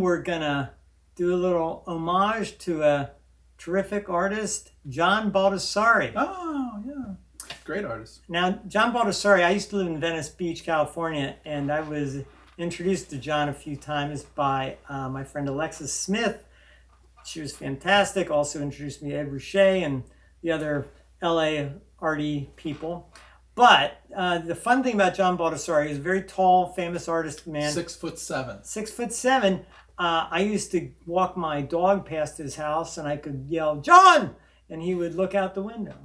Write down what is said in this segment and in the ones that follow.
we're gonna do a little homage to a terrific artist, John Baldessari. Oh, yeah. Great artist. Now, John Baldessari, I used to live in Venice Beach, California, and I was introduced to John a few times by my friend Alexis Smith. She was fantastic. Also introduced me to Ed Ruscha and the other LA arty people. But the fun thing about John Baldessari, he's a very tall, famous artist man. 6'7". 6'7". I used to walk my dog past his house and I could yell, "John!" and he would look out the window.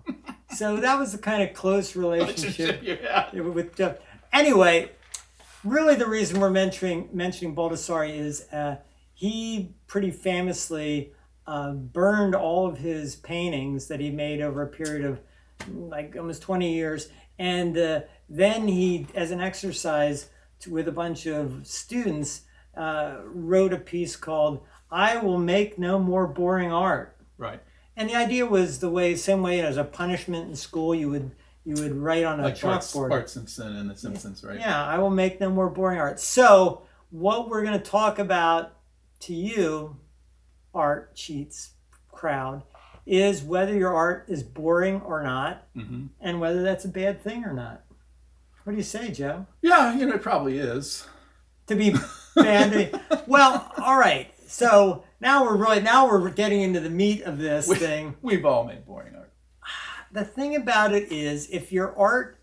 So that was the kind of close relationship with Jeff. Anyway, really the reason we're mentioning Baldessari is he pretty famously burned all of his paintings that he made over a period of like almost 20 years. And then he, as an exercise with a bunch of students, wrote a piece called "I Will Make No More Boring Art." Right. And the idea was same way as a punishment in school, you would write on a like chalkboard. Bart Simpson and The Simpsons, right? Yeah, I will make no more boring art. So what we're going to talk about to you, art cheats crowd, is whether your art is boring or not, and whether that's a bad thing or not. What do you say, Joe? Yeah, it probably is. To be bad. Well, all right. So now we're getting into the meat of this thing. We've all made boring art. The thing about it is, if your art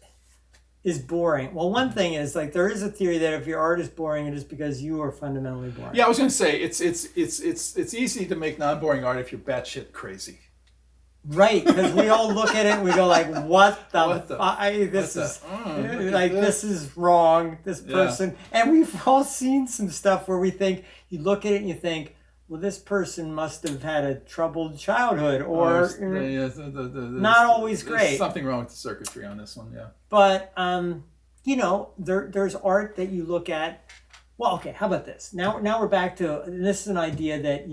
is boring, well, one thing is like there is a theory that if your art is boring, it is because you are fundamentally boring. Yeah, I was going to say it's easy to make non-boring art if you're batshit crazy. Right, because we all look at it and we go like, this is wrong, this person. Yeah. And we've all seen some stuff where we think, you look at it and you think, well, this person must have had a troubled childhood or not always great. There's something wrong with the circuitry on this one, yeah. But, there's art that you look at. Well, okay, how about this? Now we're back to, this is an idea that,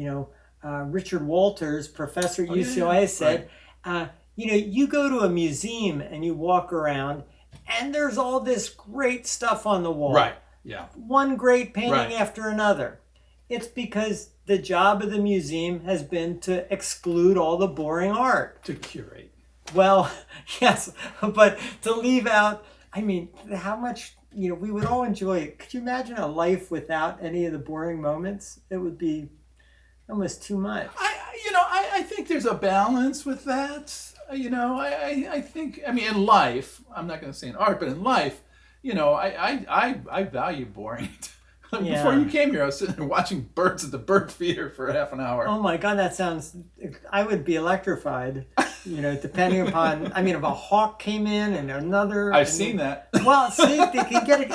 Richard Walters, professor at UCLA, said, right. You go to a museum and you walk around and there's all this great stuff on the wall. Right, yeah. One great painting after another. It's because the job of the museum has been to exclude all the boring art. To curate. Well, yes, but to leave out, how much, we would all enjoy it. Could you imagine a life without any of the boring moments? It would be almost too much. I think there's a balance with that. I think, in life, I'm not going to say in art, but in life, I value boring. Before you came here, I was sitting there watching birds at the bird feeder for half an hour. Oh my God, that sounds, I would be electrified, depending upon, if a hawk came in and another. I've seen that. Well, see, they can get it.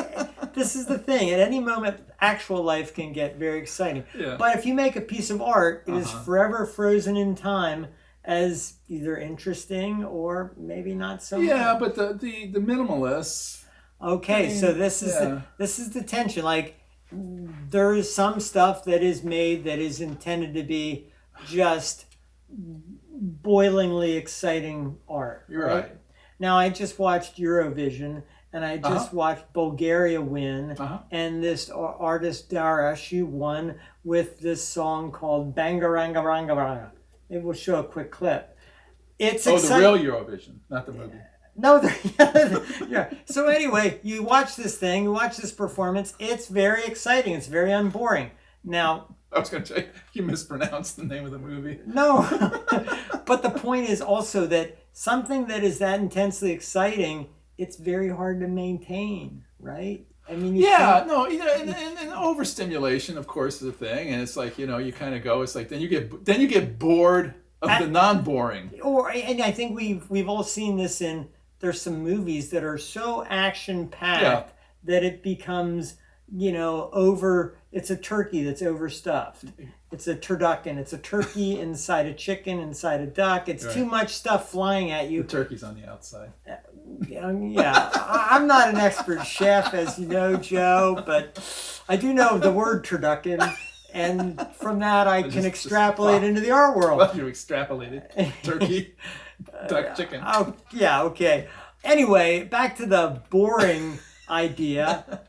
This is the thing. At any moment, actual life can get very exciting. Yeah. But if you make a piece of art, it is forever frozen in time as either interesting or maybe not so much. Yeah, but the minimalists. Okay, so this is the tension. Like, there is some stuff that is made that is intended to be just boilingly exciting art. You're right. Now, I just watched Eurovision, and I just watched Bulgaria win, and this artist Dara, she won with this song called Bangaranga Ranga Ranga. Maybe we'll show a quick clip. It's exciting. The real Eurovision, not the movie. No, yeah. So anyway, you watch this thing, you watch this performance. It's very exciting. It's very unboring. Now, I was going to say, you mispronounced the name of the movie. No, but the point is also that something that is that intensely exciting, it's very hard to maintain, right? And overstimulation, of course, is a thing, and it's like you kind of go. It's like then you get bored of the non-boring. And I think we've all seen this in. There's some movies that are so action-packed that it becomes, it's a turkey that's overstuffed. It's a turducken. It's a turkey inside a chicken, inside a duck. It's too much stuff flying at you. The turkey's on the outside. Yeah. I'm not an expert chef, as you know, Joe, but I do know the word turducken. And from that, I can extrapolate into the art world. Well, you extrapolated. Turkey, duck, chicken. Oh, yeah, okay. Anyway, back to the boring idea.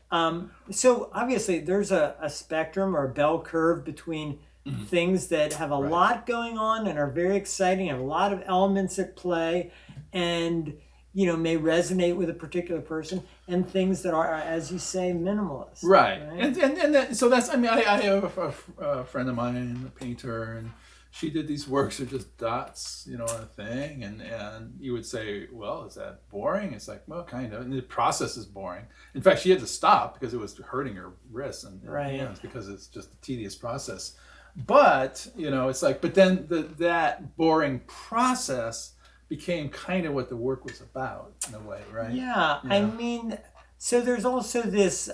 So obviously there's a spectrum or a bell curve between things that have a lot going on and are very exciting, have a lot of elements at play, and may resonate with a particular person, and things that are, as you say, minimalist. Right. So that's, I mean, I have a friend of mine, a painter, and she did these works of just dots, on a thing, and you would say, well, is that boring? It's like, well, kind of. And the process is boring. In fact, she had to stop because it was hurting her wrists and hands because it's just a tedious process. But, it's like, but then that boring process became kind of what the work was about in a way, right? Yeah. I mean, so there's also this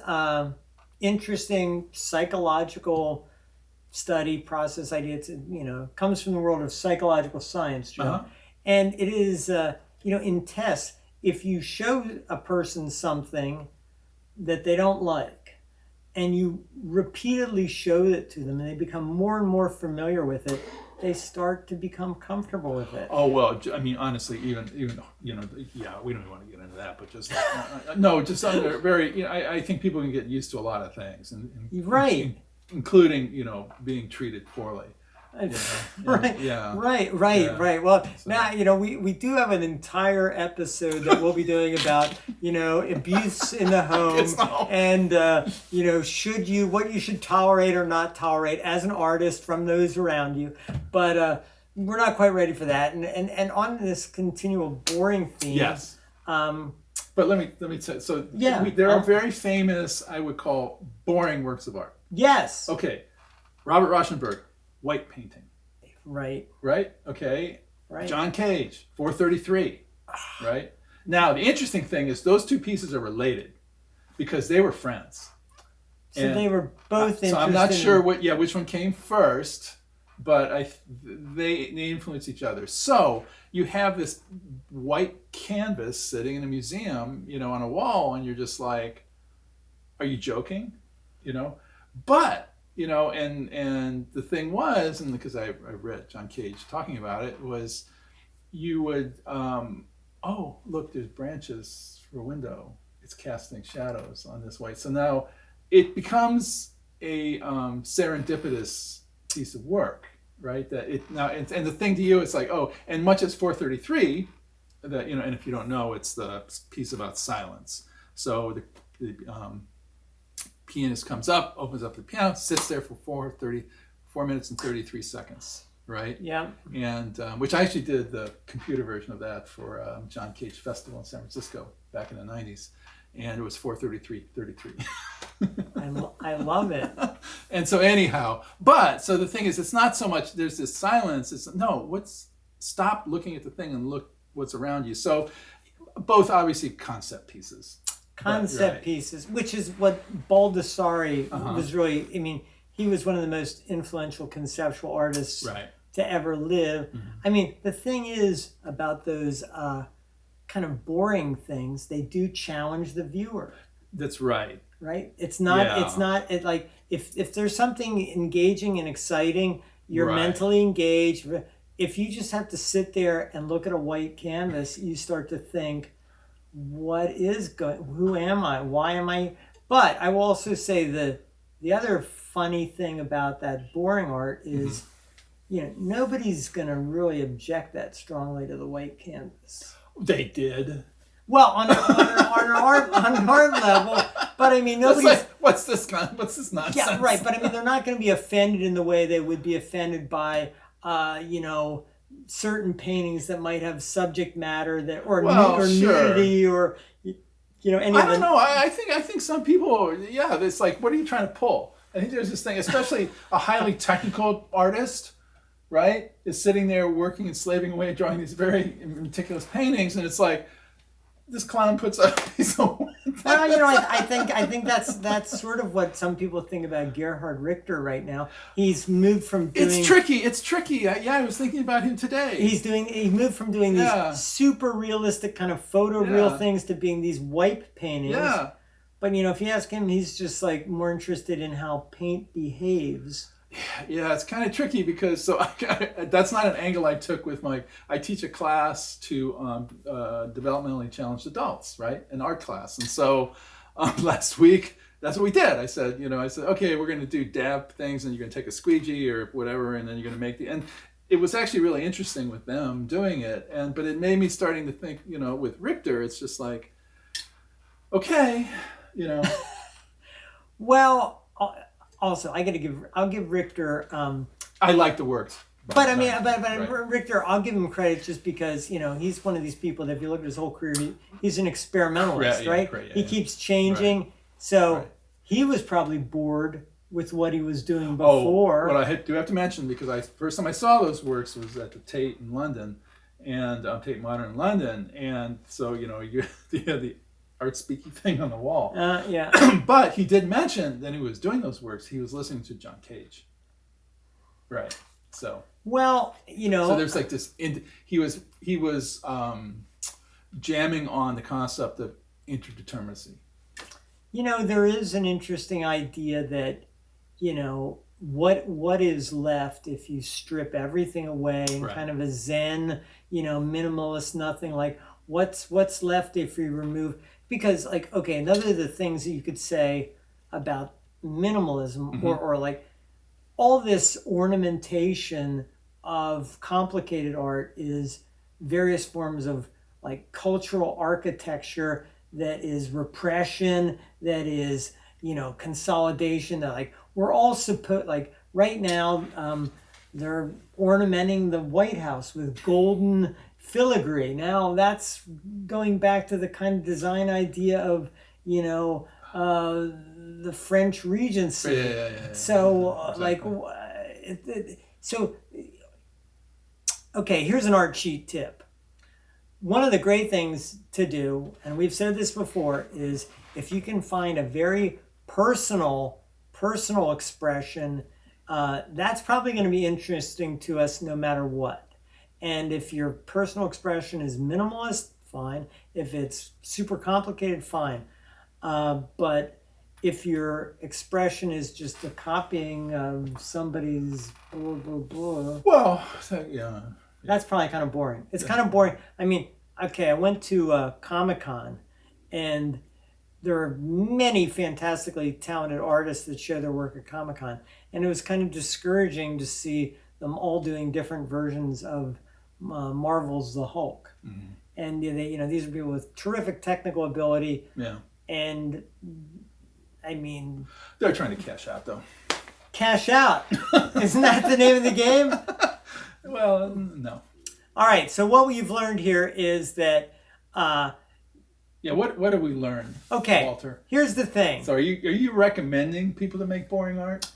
interesting psychological study process idea. It's, comes from the world of psychological science, Joe. And it is, in tests, if you show a person something that they don't like, and you repeatedly show it to them, and they become more and more familiar with it, they start to become comfortable with it. Oh, well, I mean, honestly, even we don't even want to get into that, but just no, just under very, I think people can get used to a lot of things, including being treated poorly. Right. Well, so. Now, we do have an entire episode that we'll be doing about, abuse in the home and, what you should tolerate or not tolerate as an artist from those around you. But we're not quite ready for that. And on this continual boring theme. Yes. But let me tell you, so there are very famous, I would call, boring works of art. Yes. Okay. Robert Rauschenberg. White painting. Right. Okay. Right. John Cage, 433. Right. Now, the interesting thing is those two pieces are related because they were friends. So they were both interested. So I'm not sure which one came first, but they influence each other. So you have this white canvas sitting in a museum, on a wall, and you're just like, are you joking? But and the thing was, and because I read John Cage talking about it, was you would, look, there's branches through a window. It's casting shadows on this white. So now it becomes a serendipitous piece of work, right? That it now, and the thing to you, it's like, and much as 433, that, and if you don't know, it's the piece about silence. So the pianist comes up, opens up the piano, sits there for 4 minutes and 33 seconds, right? Yeah. And which I actually did the computer version of that for John Cage Festival in San Francisco back in the 90s. And it was 4:33:33. I love it. And so anyhow, so the thing is, it's not so much there's this silence. It's stop looking at the thing and look what's around you. So both obviously concept pieces. Pieces, which is what Baldessari was really, he was one of the most influential conceptual artists to ever live. Mm-hmm. The thing is about those kind of boring things, they do challenge the viewer. That's right. Right? It's not like if there's something engaging and exciting, you're mentally engaged. If you just have to sit there and look at a white canvas, you start to think, who am I? Why am I? But I will also say the other funny thing about that boring art is, nobody's going to really object that strongly to the white canvas. They did. Well, on an art level, but nobody's like, what's this nonsense? Yeah, right. But they're not going to be offended in the way they would be offended by, certain paintings that might have subject matter nudity or any. I don't know. I think some people, it's like, what are you trying to pull? I think there's this thing, especially a highly technical artist, right, is sitting there working and slaving away, drawing these very meticulous paintings, and it's like, this clown puts up a piece of wood. Well, I think that's sort of what some people think about Gerhard Richter right now. He's moved from doing. It's tricky. I was thinking about him today. He moved from doing these super realistic kind of photoreal things to being these white paintings. Yeah. But if you ask him, he's just like more interested in how paint behaves. Yeah, it's kind of tricky because that's not an angle I took with I teach a class to developmentally challenged adults, right? An art class. And so last week. That's what we did. I said, okay, we're going to do dab things, and you're going to take a squeegee or whatever, and then you're going to make and it was actually really interesting with them doing it. But it made me starting to think, with Richter, it's just like, okay, Well, also I'll give Richter. I like the works. But Richter, I'll give him credit just because, he's one of these people that if you look at his whole career, he's an experimentalist, right? He keeps changing. Right. So he was probably bored with what he was doing before. What I do have to mention, because first time I saw those works was at the Tate in London, and Tate Modern in London. And so, you had the art speaky thing on the wall. Yeah. But he did mention that he was doing those works, he was listening to John Cage. Right. So. Well, So there's like this. He was jamming on the concept of interdeterminacy. There is an interesting idea that, what is left if you strip everything away and kind of a Zen, minimalist, nothing, like what's left if you remove, because like, okay, another of the things that you could say about minimalism or like all this ornamentation of complicated art is various forms of like cultural architecture that is repression, that is, consolidation, that like we're all supposed, like right now, they're ornamenting the White House with golden filigree. Now that's going back to the kind of design idea of, the French Regency. Yeah. So Exactly. Okay, here's an art sheet tip. One of the great things to do, and we've said this before, is if you can find a very personal expression, that's probably going to be interesting to us no matter what. And if your personal expression is minimalist, fine. If it's super complicated, fine. But if your expression is just a copying of somebody's blah, blah, blah. Well, That's probably kind of boring. It's kind of boring. I mean, okay, I went to Comic-Con, and there are many fantastically talented artists that show their work at Comic-Con. And it was kind of discouraging to see them all doing different versions of Marvel's The Hulk. Mm-hmm. And these are people with terrific technical ability. Yeah. And I mean, they're trying to cash out, though. Cash out. Isn't that the name of the game? Well, no. All right. So what we've learned here is that. What have we learned? Okay. Walter. Here's the thing. So are you recommending people to make boring art?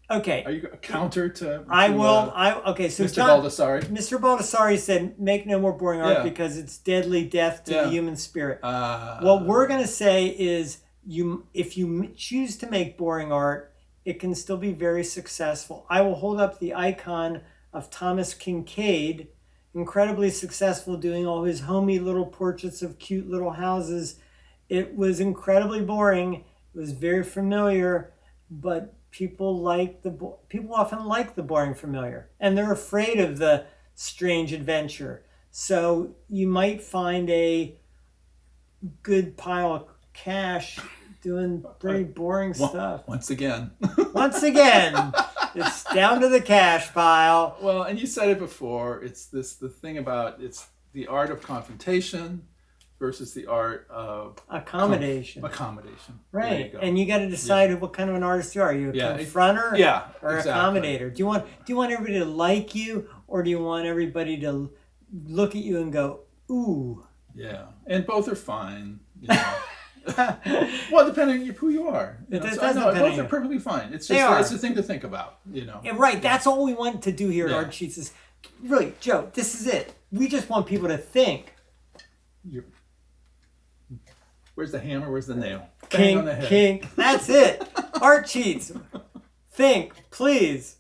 Okay. Are you a counter to? I will. Okay. So Mr. Baldessari. Mr. Baldessari said, "Make no more boring art because it's deadly death to the human spirit." What we're gonna say is, if you choose to make boring art, it can still be very successful. I will hold up the icon of Thomas Kincaid, incredibly successful doing all his homey little portraits of cute little houses. It was incredibly boring. It was very familiar, but people often like the boring familiar, and they're afraid of the strange adventure. So you might find a good pile of cash doing pretty boring stuff. Once again, it's down to the cash pile. Well, and you said it before. It's the thing about it's the art of confrontation versus the art of accommodation. Accommodation, right? And you got to decide what kind of an artist you are. Are you a confronter? Or exactly. Accommodator? Do you want everybody to like you, or do you want everybody to look at you and go, ooh? Yeah, and both are fine. Well, depending on who you are. Both are perfectly fine. It's a thing to think about. Yeah, right. That's all we want to do here at Art Sheets is really, Joe. This is it. We just want people to think. Where's the hammer? Where's the nail? Kink. That's it. Art Sheets. Think, please.